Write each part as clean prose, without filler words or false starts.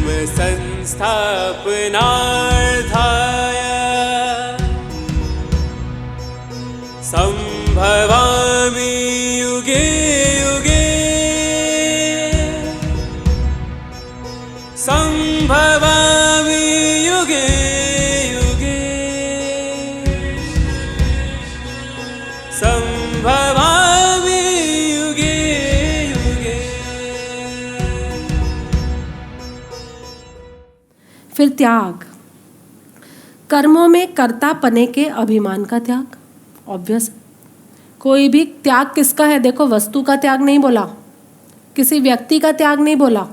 धर्म संस्थापनार्थाय संभवामि युगे युगे संभवामि युगे युगे संभवामि युगे युगे। फिर त्याग, कर्मों में कर्ता पने के अभिमान का त्याग। ऑब्वियस, कोई भी त्याग किसका है? देखो, वस्तु का त्याग नहीं बोला, किसी व्यक्ति का त्याग नहीं बोला,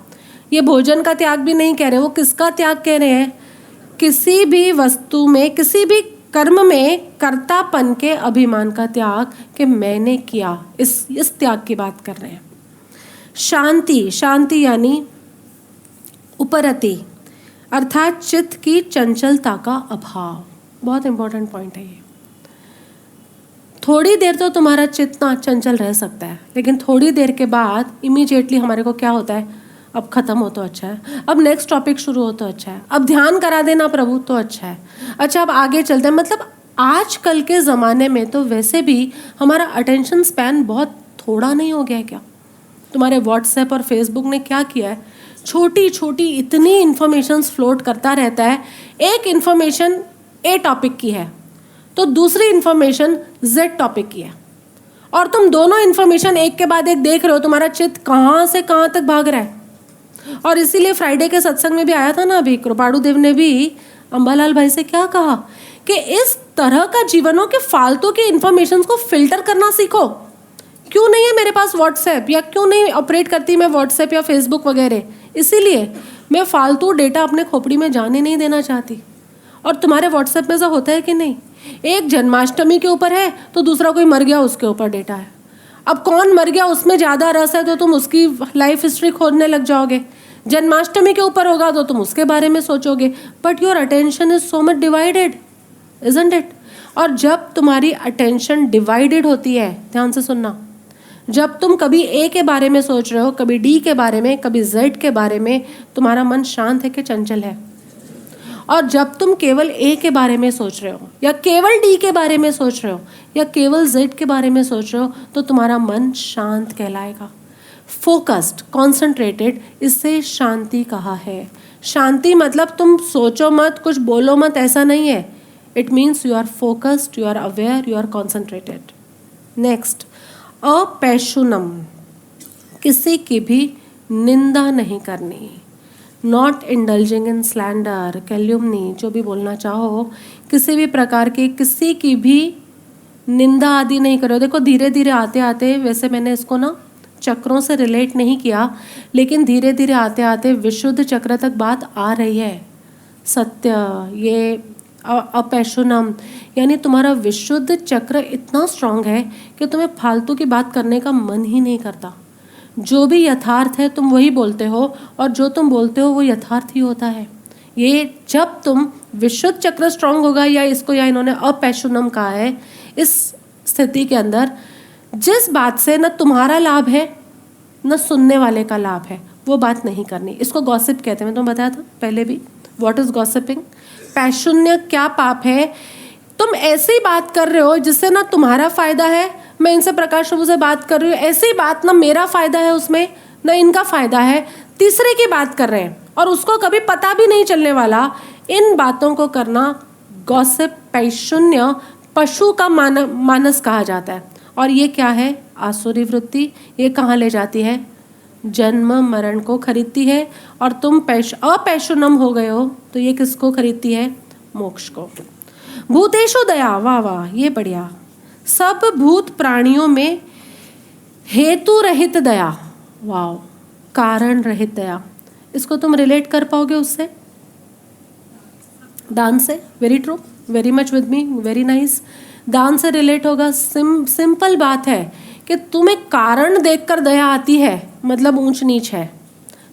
ये भोजन का त्याग भी नहीं कह रहे। वो किसका त्याग कह रहे हैं? किसी भी वस्तु में, किसी भी कर्म में कर्तापन के अभिमान का त्याग, कि मैंने किया, इस त्याग की बात कर रहे हैं। शांति, शांति यानी उपरति, अर्थात चित्त की चंचलता का अभाव। बहुत इंपॉर्टेंट पॉइंट है ये। थोड़ी देर तो तुम्हारा चित्त ना चंचल रह सकता है, लेकिन थोड़ी देर के बाद इमीडिएटली हमारे को क्या होता है? अब खत्म हो तो अच्छा है, अब नेक्स्ट टॉपिक शुरू हो तो अच्छा है, अब ध्यान करा देना प्रभु तो अच्छा है, अच्छा अब आगे चलते हैं। मतलब आजकल के ज़माने में तो वैसे भी हमारा अटेंशन स्पैन बहुत थोड़ा नहीं हो गया है क्या? तुम्हारे व्हाट्सएप और फेसबुक ने क्या किया है? छोटी छोटी इतनी इन्फॉर्मेशंस फ्लोट करता रहता है। एक इन्फॉर्मेशन ए टॉपिक की है तो दूसरी इन्फॉर्मेशन जेड टॉपिक की है, और तुम दोनों इन्फॉर्मेशन एक के बाद एक देख रहे हो। तुम्हारा चित्त कहाँ से कहाँ तक भाग रहा है। और इसीलिए फ्राइडे के सत्संग में भी आया था ना, अभी कृपाणु देव ने भी अंबालाल भाई से क्या कहा कि इस तरह का जीवनों के फालतू की इन्फॉर्मेशन को फिल्टर करना सीखो। क्यों नहीं है मेरे पास व्हाट्सएप, या क्यों नहीं ऑपरेट करती मैं व्हाट्सएप या फेसबुक वगैरह? इसीलिए मैं फालतू डेटा अपने खोपड़ी में जाने नहीं देना चाहती। और तुम्हारे व्हाट्सएप में ऐसा होता है कि नहीं? एक जन्माष्टमी के ऊपर है तो दूसरा कोई मर गया उसके ऊपर डेटा है। अब कौन मर गया उसमें ज़्यादा रस है तो तुम उसकी लाइफ हिस्ट्री खोजने लग जाओगे। जन्माष्टमी के ऊपर होगा तो तुम उसके बारे में सोचोगे। But your attention is so much divided, isn't it? और जब तुम्हारी अटेंशन डिवाइडेड होती है, ध्यान से सुनना, जब तुम कभी ए के बारे में सोच रहे हो, कभी डी के बारे में, कभी जेड के बारे में, तुम्हारा मन शांत है कि चंचल है? और जब तुम केवल ए के बारे में सोच रहे हो, या केवल डी के बारे में सोच रहे हो, या केवल जेड के बारे में सोच रहे हो, तो तुम्हारा मन शांत कहलाएगा। फोकस्ड, कॉन्सेंट्रेटेड, इससे शांति कहा है। शांति मतलब तुम सोचो मत, कुछ बोलो मत, ऐसा नहीं है। It means you are focused, you are aware, you are concentrated. Next, अपैशुनम, किसी की भी निंदा नहीं करनी। Not indulging in slander, calumny, जो भी बोलना चाहो, किसी भी प्रकार की किसी की भी निंदा आदि नहीं करो। देखो, धीरे धीरे आते आते, वैसे मैंने इसको ना चक्रों से रिलेट नहीं किया, लेकिन धीरे धीरे आते आते विशुद्ध चक्र तक बात आ रही है। सत्य, ये अपैशुनम, यानी तुम्हारा विशुद्ध चक्र इतना स्ट्रांग है कि तुम्हें फालतू की बात करने का मन ही नहीं करता। जो भी यथार्थ है तुम वही बोलते हो, और जो तुम बोलते हो वो यथार्थ ही होता है। ये जब तुम विशुद्ध चक्र स्ट्रांग होगा, या इसको या इन्होंने अपैशुनम कहा है, इस स्थिति के अंदर जिस बात से न तुम्हारा लाभ है न सुनने वाले का लाभ है, वो बात नहीं करनी। इसको गॉसिप कहते हैं, मैं तुम्हें बताया था पहले भी। What is gossiping? पैशुन्य क्या पाप है? तुम ऐसी बात कर रहे हो जिससे ना तुम्हारा फायदा है। मैं इनसे प्रकाश प्रभु से बात कर रही हूँ, ऐसी बात ना मेरा फायदा है उसमें, ना इनका फायदा है, तीसरे की बात कर रहे हैं और उसको कभी पता भी नहीं चलने वाला। इन बातों को करना गॉसिप, पैशुन्य, पशु का मानस कहा जाता है। और ये क्या है? आसुरी वृत्ति। ये कहाँ ले जाती है? जन्म मरण को खरीदती है। और तुम अपैशुनम हो गए हो तो ये किसको खरीदती है? मोक्ष को। भूतेषु दया, वाह वाह, ये बढ़िया। सब भूत प्राणियों में हेतु रहित दया, वाह, कारण रहित दया। इसको तुम रिलेट कर पाओगे उससे? दान से? Very true, very much with me, very nice. दान से रिलेट होगा। सिंपल बात है कि तुम्हें कारण देखकर दया आती है, मतलब ऊंच नीच है,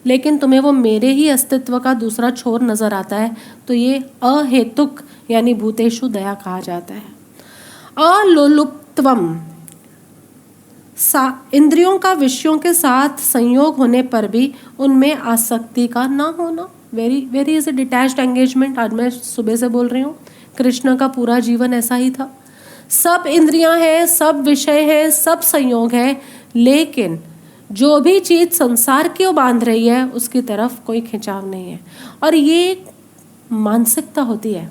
लेकिन तुम्हें वो मेरे ही अस्तित्व का दूसरा छोर नजर आता है, तो ये अहेतुक यानी भूतेषु दया कहा जाता है। अलोलुप्त्वम, इंद्रियों का विषयों के साथ संयोग होने पर भी उनमें आसक्ति का ना होना। Very is a detached engagement. आज मैं सुबह से बोल रही हूँ, कृष्ण का पूरा जीवन ऐसा ही था। सब इंद्रियां हैं, सब विषय हैं, सब संयोग है, लेकिन जो भी चीज़ संसार की ओर बांध रही है उसकी तरफ कोई खिंचाव नहीं है। और ये मानसिकता होती है।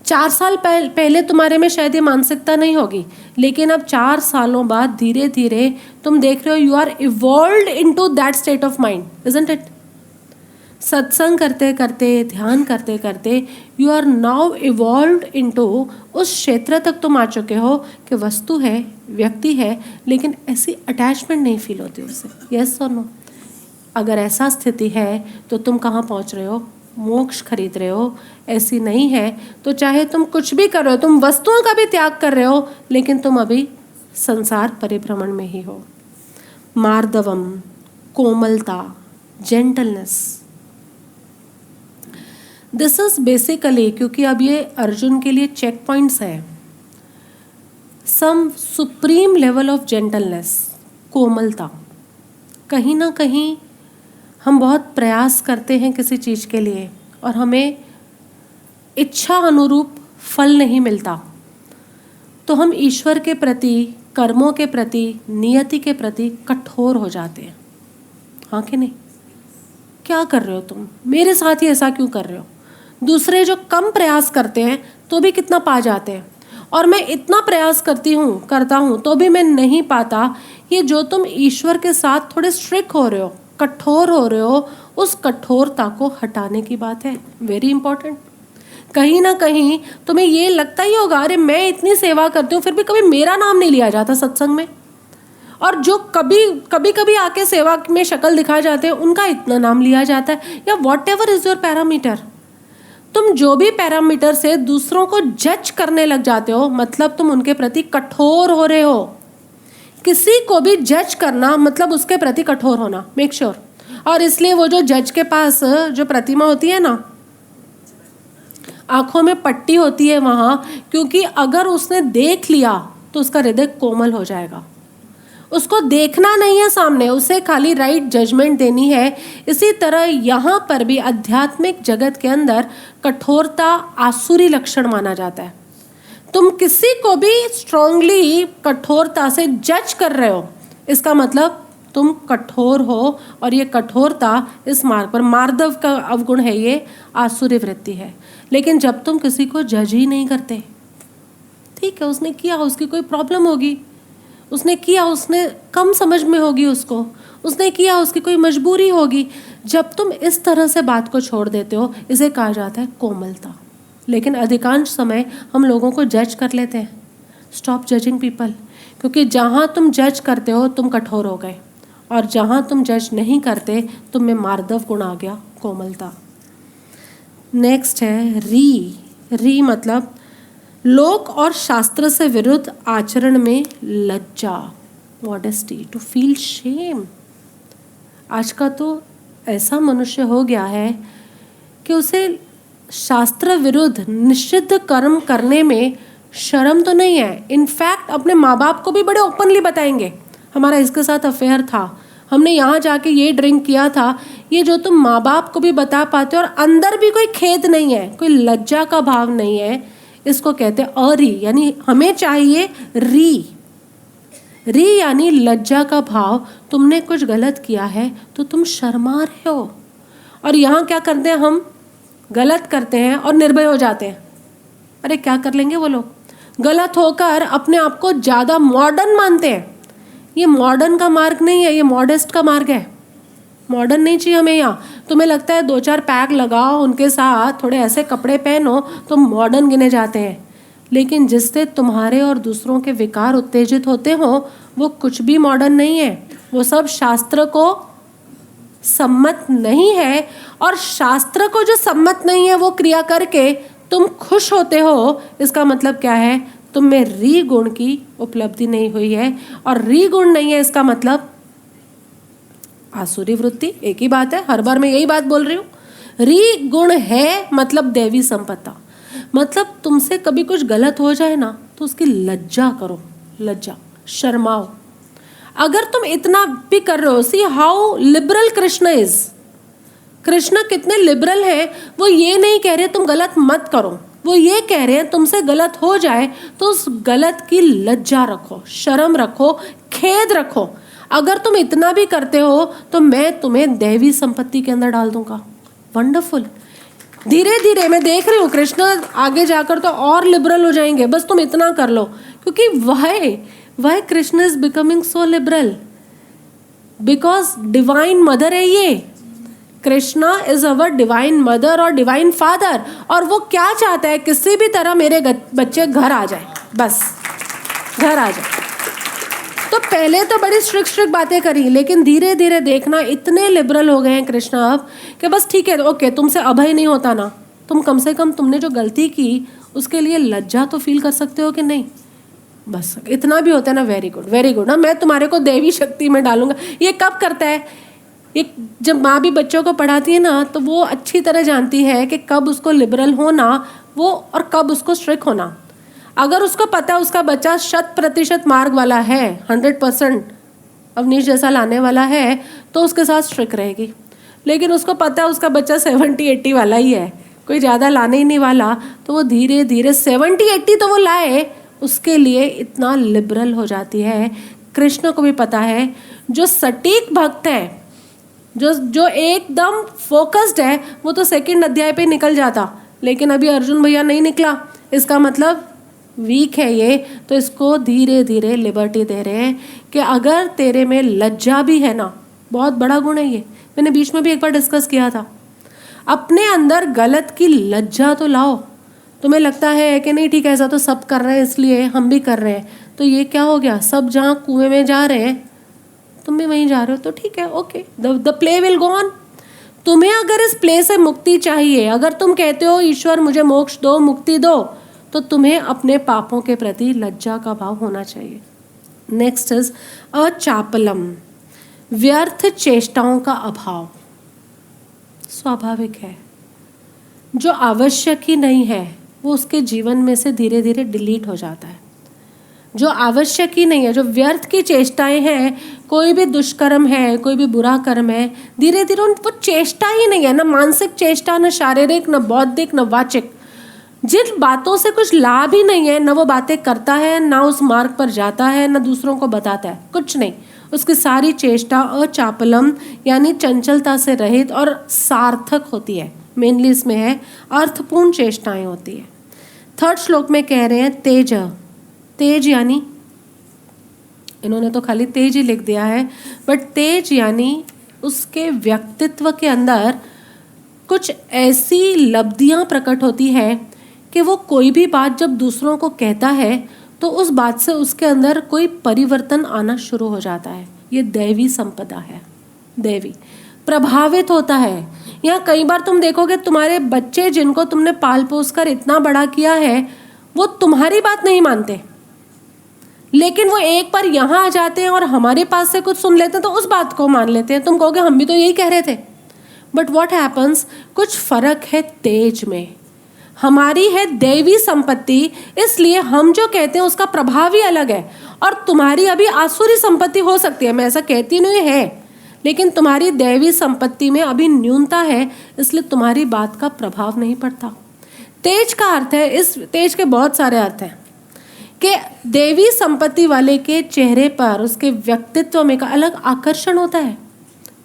4 साल पहले तुम्हारे में शायद ये मानसिकता नहीं होगी, लेकिन अब 4 सालों बाद धीरे धीरे तुम देख रहे हो you are evolved into that state of mind, isn't it? सत्संग करते करते, ध्यान करते करते you are now evolved into उस क्षेत्र तक तुम आ चुके हो कि वस्तु है, व्यक्ति है, लेकिन ऐसी अटैचमेंट नहीं फील होती उससे। यस और नो? अगर ऐसा स्थिति है तो तुम कहाँ पहुँच रहे हो? मोक्ष खरीद रहे हो। ऐसी नहीं है तो चाहे तुम कुछ भी कर रहे हो, तुम वस्तुओं का भी त्याग कर रहे हो, लेकिन तुम अभी संसार परिभ्रमण में ही हो। मार्दवम, कोमलता, जेंटलनेस, दिस इज बेसिकली, क्योंकि अब ये अर्जुन के लिए चेक पॉइंट्स है, सम सुप्रीम लेवल ऑफ जेंटलनेस, कोमलता। कहीं ना कहीं हम बहुत प्रयास करते हैं किसी चीज़ के लिए और हमें इच्छा अनुरूप फल नहीं मिलता, तो हम ईश्वर के प्रति, कर्मों के प्रति, नियति के प्रति कठोर हो जाते हैं। हाँ कि नहीं? क्या कर रहे हो तुम? मेरे साथ ही ऐसा क्यों कर रहे हो? दूसरे जो कम प्रयास करते हैं तो भी कितना पा जाते हैं, और मैं इतना प्रयास करता हूँ तो भी मैं नहीं पाता। ये जो तुम ईश्वर के साथ थोड़े स्ट्रिक्ट हो रहे हो, कठोर हो रहे हो, उस कठोरता को हटाने की बात है। Very important. कहीं ना कहीं तुम्हें ये लगता ही होगा, अरे मैं इतनी सेवा करती हूँ फिर भी कभी मेरा नाम नहीं लिया जाता सत्संग में, और जो कभी आके सेवा में शक्ल दिखाए जाते हैं उनका इतना नाम लिया जाता है। या what ever is your parameter, तुम जो भी पैरामीटर से दूसरों को जज करने लग जाते हो, मतलब तुम उनके प्रति कठोर हो रहे हो। किसी को भी जज करना मतलब उसके प्रति कठोर होना, मेक श्योर। और इसलिए वो जो जज के पास जो प्रतिमा होती है ना, आंखों में पट्टी होती है वहाँ, क्योंकि अगर उसने देख लिया तो उसका हृदय कोमल हो जाएगा। उसको देखना नहीं है सामने, उसे खाली राइट जजमेंट देनी है। इसी तरह यहाँ पर भी आध्यात्मिक जगत के अंदर कठोरता आसुरी लक्षण माना जाता है। तुम किसी को भी स्ट्रांगली कठोरता से जज कर रहे हो, इसका मतलब तुम कठोर हो, और ये कठोरता इस मार्ग पर, मार्दव का अवगुण है, ये आसुरी वृत्ति है। लेकिन जब तुम किसी को जज ही नहीं करते, ठीक है, उसने किया, उसकी कोई प्रॉब्लम होगी, उसने किया, उसने कम समझ में होगी उसको, उसने किया, उसकी कोई मजबूरी होगी। जब तुम इस तरह से बात को छोड़ देते हो, इसे कहा जाता है कोमलता। लेकिन अधिकांश समय हम लोगों को जज कर लेते हैं। स्टॉप जजिंग पीपल, क्योंकि जहाँ तुम जज करते हो तुम कठोर हो गए, और जहाँ तुम जज नहीं करते तुम में मार्दव गुण आ गया, कोमलता। नेक्स्ट है री मतलब लोक और शास्त्र से विरुद्ध आचरण में लज्जा, मॉडेस्टी, टू फील शेम। आज का तो ऐसा मनुष्य हो गया है कि उसे शास्त्र विरुद्ध निषिद्ध कर्म करने में शर्म तो नहीं है। इनफैक्ट अपने माँ बाप को भी बड़े ओपनली बताएंगे, हमारा इसके साथ अफेयर था, हमने यहाँ जाके ये ड्रिंक किया था। ये जो तुम माँ बाप को भी बता पाते हो और अंदर भी कोई खेद नहीं है, कोई लज्जा का भाव नहीं है, इसको कहते हैं अरी। यानी हमें चाहिए री यानी लज्जा का भाव। तुमने कुछ गलत किया है तो तुम शर्मा रहे हो, और यहाँ क्या करते हैं, हम गलत करते हैं और निर्भय हो जाते हैं। अरे क्या कर लेंगे वो लोग, गलत होकर अपने आप को ज़्यादा मॉडर्न मानते हैं। ये मॉडर्न का मार्ग नहीं है, ये मॉडेस्ट का मार्ग है। मॉडर्न नहीं चाहिए हमें यहाँ। तुम्हें लगता है 2-4 पैक लगाओ, उनके साथ थोड़े ऐसे कपड़े पहनो तो मॉडर्न गिने जाते हैं, लेकिन जिससे तुम्हारे और दूसरों के विकार उत्तेजित होते हो वो कुछ भी मॉडर्न नहीं है, वो सब शास्त्र को सम्मत नहीं है। और शास्त्र को जो सम्मत नहीं है वो क्रिया करके तुम खुश होते हो, इसका मतलब क्या है, तुम में री गुण की उपलब्धि नहीं हुई है। और री गुण नहीं है इसका मतलब आसुरी वृत्ति। एक ही बात है, हर बार मैं यही बात बोल रही हूँ। री गुण है मतलब दैवी संपत्ता, मतलब तुमसे कभी कुछ गलत हो जाए ना तो उसकी लज्जा करो, लज्जा, शर्माओ। अगर तुम इतना भी कर रहे हो, see how liberal Krishna is, Krishna कितने लिबरल हैं, वो ये नहीं कह रहे तुम गलत मत करो, वो ये कह रहे हैं तुमसे गलत हो जाए तो उस गलत की लज्जा रखो, शर्म रखो, खेद रखो। अगर तुम इतना भी करते हो तो मैं तुम्हें दैवी संपत्ति के अंदर डाल दूंगा। वंडरफुल। धीरे धीरे मैं देख रही हूँ कृष्ण आगे जाकर तो और लिबरल हो जाएंगे, बस तुम इतना कर लो, क्योंकि वह Krishna is becoming so liberal because divine mother है ये। Krishna is our divine mother और डिवाइन फादर, और वो क्या चाहता है, किसी भी तरह मेरे बच्चे घर आ जाए, बस घर आ जाए। तो पहले तो बड़ी स्ट्रिक्ट बातें करी, लेकिन धीरे धीरे देखना इतने लिबरल हो गए हैं कृष्णा अब कि बस ठीक है, ओके तुमसे अभय नहीं होता ना, तुम कम से कम तुमने जो गलती की उसके लिए लज्जा तो फील कर सकते हो कि नहीं, बस इतना भी होता है ना, वेरी गुड वेरी गुड, ना मैं तुम्हारे को देवी शक्ति में डालूंगा। ये कब करता है, ये जब माँ भी बच्चों को पढ़ाती है ना, तो वो अच्छी तरह जानती है कि कब उसको लिबरल होना वो और कब उसको स्ट्रिक्ट होना। अगर उसको पता है उसका बच्चा 100% मार्ग वाला है, 100% अवनीश जैसा लाने वाला है, तो उसके साथ स्ट्रिक्ट रहेगी। लेकिन उसको पता है उसका बच्चा 70-80 वाला ही है, कोई ज़्यादा लाने ही नहीं वाला, तो वो धीरे धीरे 70-80 तो वो लाए, उसके लिए इतना लिबरल हो जाती है। कृष्ण को भी पता है जो सटीक भक्त है, जो एकदम फोकस्ड है, वो तो 2nd अध्याय पे निकल जाता, लेकिन अभी अर्जुन भैया नहीं निकला, इसका मतलब वीक है ये। तो इसको धीरे धीरे लिबर्टी दे रहे हैं कि अगर तेरे में लज्जा भी है ना, बहुत बड़ा गुण है ये, मैंने बीच में भी एक बार डिस्कस किया था, अपने अंदर गलत की लज्जा तो लाओ। तुम्हें लगता है कि नहीं ठीक है, ऐसा तो सब कर रहे हैं इसलिए हम भी कर रहे हैं, तो ये क्या हो गया, सब जहाँ कुएं में जा रहे हैं तुम भी वहीं जा रहे हो, तो ठीक है, okay, the play will go on. तुम्हें अगर इस प्ले से मुक्ति चाहिए, अगर तुम कहते हो ईश्वर मुझे मोक्ष दो, मुक्ति दो, तो तुम्हें अपने पापों के प्रति लज्जा का भाव होना चाहिए। नेक्स्ट इज अचापलम, व्यर्थ चेष्टाओं का अभाव। स्वाभाविक है, जो आवश्यक ही नहीं है वो उसके जीवन में से धीरे धीरे डिलीट हो जाता है। जो आवश्यक ही नहीं है, जो व्यर्थ की चेष्टाएं हैं, कोई भी दुष्कर्म है, कोई भी बुरा कर्म है, धीरे धीरे वो चेष्टा ही नहीं है, ना मानसिक चेष्टा, ना शारीरिक, ना बौद्धिक, ना वाचिक, जिन बातों से कुछ लाभ ही नहीं है, ना वो बातें करता है, ना उस मार्ग पर जाता है, ना दूसरों को बताता है, कुछ नहीं। उसकी सारी चेष्टा अचापलम यानी चंचलता से रहित और सार्थक होती है। मेनली इसमें है अर्थपूर्ण चेष्टाएं होती है। 3rd श्लोक में कह रहे हैं तेज, तेज यानी, इन्होंने तो खाली तेज ही लिख दिया है, बट तेज यानी उसके व्यक्तित्व के अंदर कुछ ऐसी लब्धियां प्रकट होती है कि वो कोई भी बात जब दूसरों को कहता है तो उस बात से उसके अंदर कोई परिवर्तन आना शुरू हो जाता है। ये दैवी संपदा है, दैवी प्रभावित होता है। यहाँ कई बार तुम देखोगे तुम्हारे बच्चे जिनको तुमने पाल पोस कर इतना बड़ा किया है, वो तुम्हारी बात नहीं मानते, लेकिन वो एक बार यहाँ आ जाते हैं और हमारे पास से कुछ सुन लेते हैं तो उस बात को मान लेते हैं। तुम कहोगे हम भी तो यही कह रहे थे, बट व्हाट हैपन्स, कुछ फर्क है तेज में। हमारी है दैवी संपत्ति, इसलिए हम जो कहते हैं उसका प्रभाव ही अलग है, और तुम्हारी अभी आसुरी संपत्ति हो सकती है, मैं ऐसा कहती नहीं है, लेकिन तुम्हारी दैवी संपत्ति में अभी न्यूनता है, इसलिए तुम्हारी बात का प्रभाव नहीं पड़ता। तेज का अर्थ है, इस तेज के बहुत सारे अर्थ हैं, कि देवी संपत्ति वाले के चेहरे पर, उसके व्यक्तित्व में का अलग आकर्षण होता है।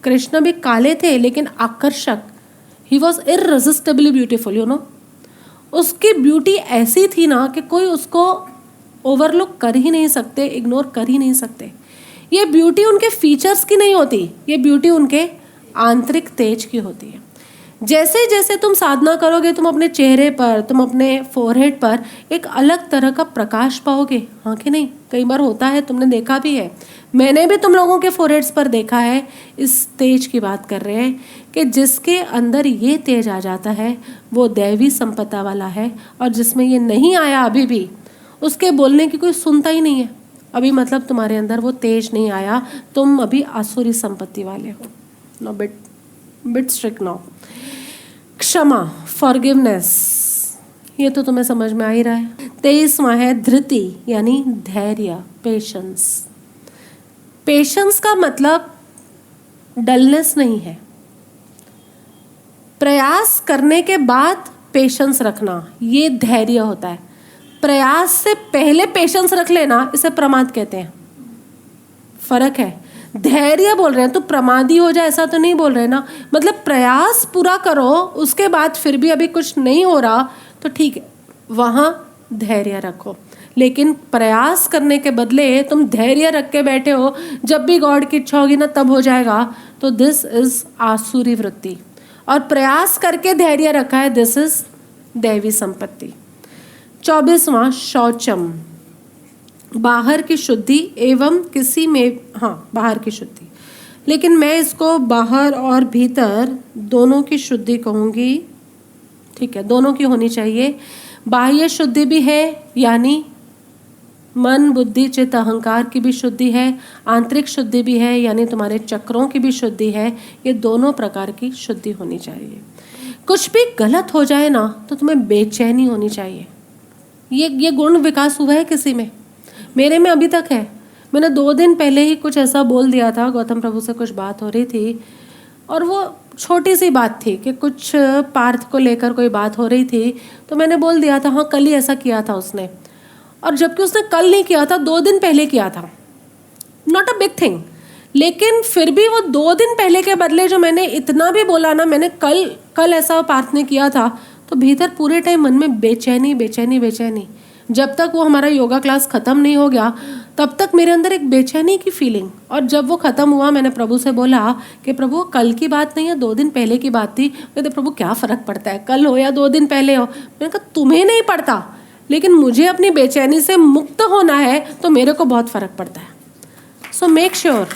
कृष्ण भी काले थे लेकिन आकर्षक, he was irresistibly beautiful, you know. उसकी ब्यूटी ऐसी थी ना कि कोई उसको ओवरलुक कर ही नहीं सकते, इग्नोर कर ही नहीं सकते। ये ब्यूटी उनके फीचर्स की नहीं होती, ये ब्यूटी उनके आंतरिक तेज की होती है। जैसे जैसे तुम साधना करोगे, तुम अपने चेहरे पर, तुम अपने फोरहेड पर एक अलग तरह का प्रकाश पाओगे, हाँ कि नहीं। कई बार होता है, तुमने देखा भी है, मैंने भी तुम लोगों के फोरहेड्स पर देखा है। इस तेज की बात कर रहे हैं कि जिसके अंदर ये तेज आ जाता है वो दैवी संपदा वाला है, और जिसमें ये नहीं आया अभी भी, उसके बोलने की कोई सुनता ही नहीं है। अभी मतलब तुम्हारे अंदर वो तेज नहीं आया, तुम अभी आसुरी संपत्ति वाले हो। No bit strict now. क्षमा, फॉरगिवनेस, ये तो तुम्हें समझ में आ ही रहा है। 23वां है धृति यानी धैर्य, पेशेंस। पेशेंस का मतलब डलनेस नहीं है, प्रयास करने के बाद पेशेंस रखना, ये धैर्य होता है। प्रयास से पहले पेशेंस रख लेना, इसे प्रमाद कहते हैं। फर्क है। धैर्य बोल रहे हैं तो प्रमादी हो जाए ऐसा तो नहीं बोल रहे ना। मतलब प्रयास पूरा करो, उसके बाद फिर भी अभी कुछ नहीं हो रहा तो ठीक है, वहाँ धैर्य रखो। लेकिन प्रयास करने के बदले तुम धैर्य रख के बैठे हो, जब भी गॉड की इच्छा होगी ना तब हो जाएगा, तो दिस इज आसुरी वृत्ति। और प्रयास करके धैर्य रखा है, दिस इज दैवी संपत्ति। 24वां शौचम, बाहर की शुद्धि एवं किसी में, हाँ बाहर की शुद्धि, लेकिन मैं इसको बाहर और भीतर दोनों की शुद्धि कहूँगी। ठीक है, दोनों की होनी चाहिए। बाह्य शुद्धि भी है, यानी मन बुद्धि चित्त अहंकार की भी शुद्धि है, आंतरिक शुद्धि भी है, यानी तुम्हारे चक्रों की भी शुद्धि है। ये दोनों प्रकार की शुद्धि होनी चाहिए। कुछ भी गलत हो जाए ना तो तुम्हें बेचैनी होनी चाहिए। ये गुण विकास हुआ है किसी में? मेरे में अभी तक है। मैंने 2 दिन पहले ही कुछ ऐसा बोल दिया था, गौतम प्रभु से कुछ बात हो रही थी और वो छोटी सी बात थी कि कुछ पार्थ को लेकर कोई बात हो रही थी, तो मैंने बोल दिया था हाँ कल ही ऐसा किया था उसने। और जबकि उसने कल नहीं किया था, 2 दिन पहले किया था। नॉट अ बिग थिंग, लेकिन फिर भी वो 2 दिन पहले के बदले जो मैंने इतना भी बोला ना, मैंने कल ऐसा पार्थ ने किया था, तो भीतर पूरे टाइम मन में बेचैनी बेचैनी बेचैनी। जब तक वो हमारा योगा क्लास ख़त्म नहीं हो गया तब तक मेरे अंदर एक बेचैनी की फीलिंग। और जब वो ख़त्म हुआ, मैंने प्रभु से बोला कि प्रभु कल की बात नहीं है, 2 दिन पहले की बात थी। कहते प्रभु क्या फ़र्क पड़ता है, कल हो या 2 दिन पहले हो। मैंने कहा तुम्हें नहीं पड़ता, लेकिन मुझे अपनी बेचैनी से मुक्त होना है तो मेरे को बहुत फ़र्क पड़ता है। सो मेक श्योर,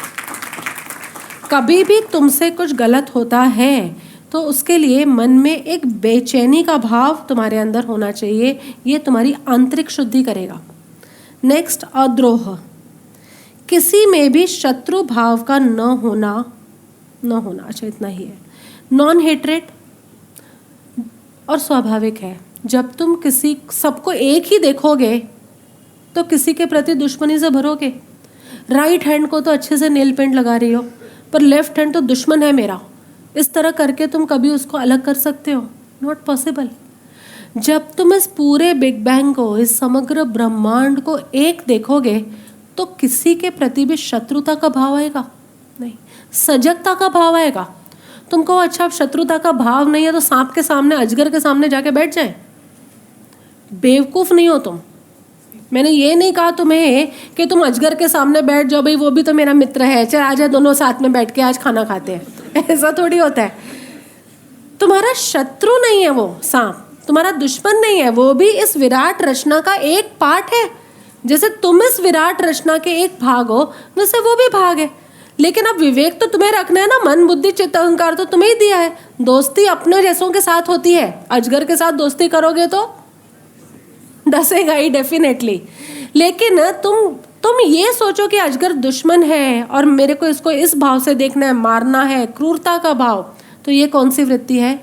कभी भी तुमसे कुछ गलत होता है तो उसके लिए मन में एक बेचैनी का भाव तुम्हारे अंदर होना चाहिए। ये तुम्हारी आंतरिक शुद्धि करेगा। नेक्स्ट, अद्रोह, किसी में भी शत्रु भाव का न होना। अच्छा इतना ही है। नॉन हेट्रेड, और स्वाभाविक है जब तुम किसी सबको एक ही देखोगे तो किसी के प्रति दुश्मनी से भरोगे। राइट हैंड को तो अच्छे से नेल पेंट लगा रही हो, पर लेफ्ट हैंड तो दुश्मन है मेरा, इस तरह करके तुम कभी उसको अलग कर सकते हो? Not possible. जब तुम इस पूरे बिग बैंग को, इस समग्र ब्रह्मांड को एक देखोगे तो किसी के प्रति भी शत्रुता का भाव आएगा नहीं, सजगता का भाव आएगा। तुमको अच्छा शत्रुता का भाव नहीं है तो सांप के सामने, अजगर के सामने जाके बैठ जाए? बेवकूफ़ नहीं हो तुम। मैंने ये नहीं कहा तुम्हें कि तुम अजगर के सामने बैठ जाओ, भाई वो भी तो मेरा मित्र है, चल आ जाए दोनों साथ में बैठ के आज खाना खाते हैं। ऐसा थोड़ी होता है। तुम्हारा शत्रु नहीं है वो सांप, तुम्हारा दुश्मन नहीं है, वो भी इस विराट रचना का एक पार्ट है। जैसे तुम इस विराट रचना के एक भाग हो, वैसे वो भी भाग है। लेकिन अब विवेक तो तुम्हें रखना है ना, मन बुद्धि चित्त अहंकार तो तुम्हें ही दिया है। दोस्ती अपने जैसों के साथ होती है, अजगर के साथ दोस्ती करोगे तो डसेगा ही डेफिनेटली। लेकिन तुम ये सोचो कि अजगर दुश्मन है और मेरे को इसको इस भाव से देखना है, मारना है, क्रूरता का भाव, तो ये कौन सी वृत्ति है?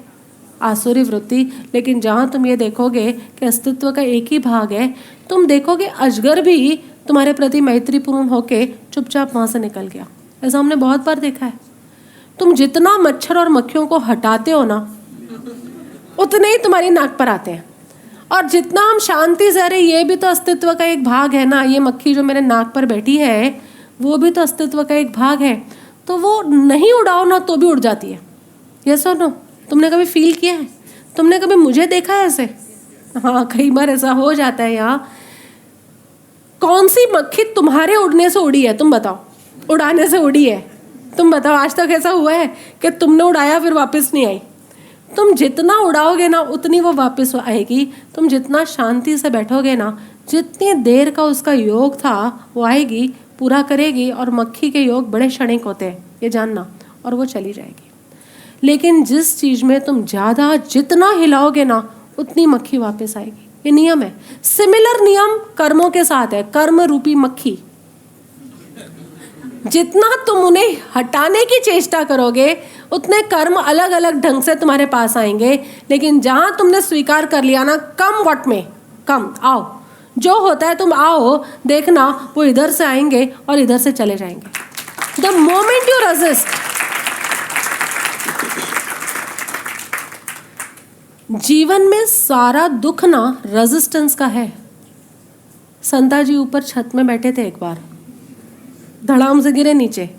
आसुरी वृत्ति। लेकिन जहाँ तुम ये देखोगे कि अस्तित्व का एक ही भाग है, तुम देखोगे अजगर भी तुम्हारे प्रति मैत्रीपूर्ण होके चुपचाप वहाँ से निकल गया। ऐसा हमने बहुत बार देखा है। तुम जितना मच्छर और मक्खियों को हटाते हो ना, उतने ही तुम्हारी नाक पर आते हैं। और जितना हम शांति से, अरे ये भी तो अस्तित्व का एक भाग है ना, ये मक्खी जो मेरे नाक पर बैठी है वो भी तो अस्तित्व का एक भाग है, तो वो नहीं उड़ाओ ना तो भी उड़ जाती है। यस और नो? तुमने कभी फील किया है? तुमने कभी मुझे देखा है ऐसे? हाँ, कई बार ऐसा हो जाता है। यहाँ कौन सी मक्खी तुम्हारे उड़ने से उड़ी है? तुम बताओ। उड़ाने से उड़ी है? तुम बताओ, आज तक ऐसा हुआ है कि तुमने उड़ाया फिर वापस नहीं आई? तुम जितना उड़ाओगे ना उतनी वो वापस आएगी। तुम जितना शांति से बैठोगे ना, जितनी देर का उसका योग था वो आएगी, पूरा करेगी। और मक्खी के योग बड़े क्षणिक होते हैं, ये जानना, और वो चली जाएगी। लेकिन जिस चीज़ में तुम ज़्यादा जितना हिलाओगे ना उतनी मक्खी वापस आएगी। ये नियम है। सिमिलर नियम कर्मों के साथ है। कर्म रूपी मक्खी, जितना तुम उन्हें हटाने की चेष्टा करोगे उतने कर्म अलग अलग ढंग से तुम्हारे पास आएंगे। लेकिन जहाँ तुमने स्वीकार कर लिया ना, कम वट में कम आओ, जो होता है तुम आओ, देखना वो इधर से आएंगे और इधर से चले जाएंगे। द मोमेंट यू रेजिस्ट, जीवन में सारा दुख ना रेजिस्टेंस का है। संता जी ऊपर छत में बैठे थे, एक बार धड़ाम से गिरे नीचे,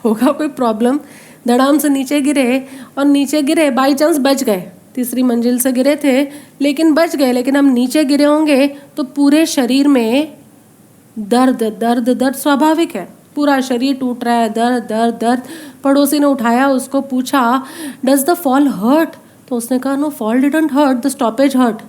होगा कोई प्रॉब्लम, धड़ाम से नीचे गिरे और नीचे गिरे बाई चांस बच गए, तीसरी मंजिल से गिरे थे लेकिन बच गए। लेकिन हम नीचे गिरे होंगे तो पूरे शरीर में दर्द दर्द दर्द स्वाभाविक है, पूरा शरीर टूट रहा है, दर्द दर्द दर्द। पड़ोसी ने उठाया, उसको पूछा डज द फॉल हर्ट, तो उसने कहा no fall didn't hurt, the stoppage hurt.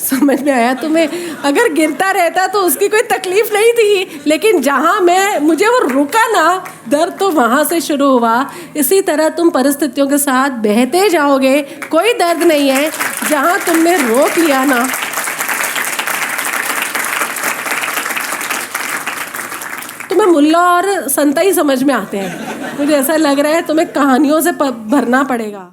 समझ में आया तुम्हें? अगर गिरता रहता तो उसकी कोई तकलीफ नहीं थी, लेकिन जहाँ मुझे वो रुका ना, दर्द तो वहाँ से शुरू हुआ। इसी तरह तुम परिस्थितियों के साथ बहते जाओगे, कोई दर्द नहीं है, जहाँ तुमने रोक लिया ना। तुम्हें मुल्ला और संता ही समझ में आते हैं, मुझे ऐसा लग रहा है तुम्हें कहानियों से भरना पड़ेगा।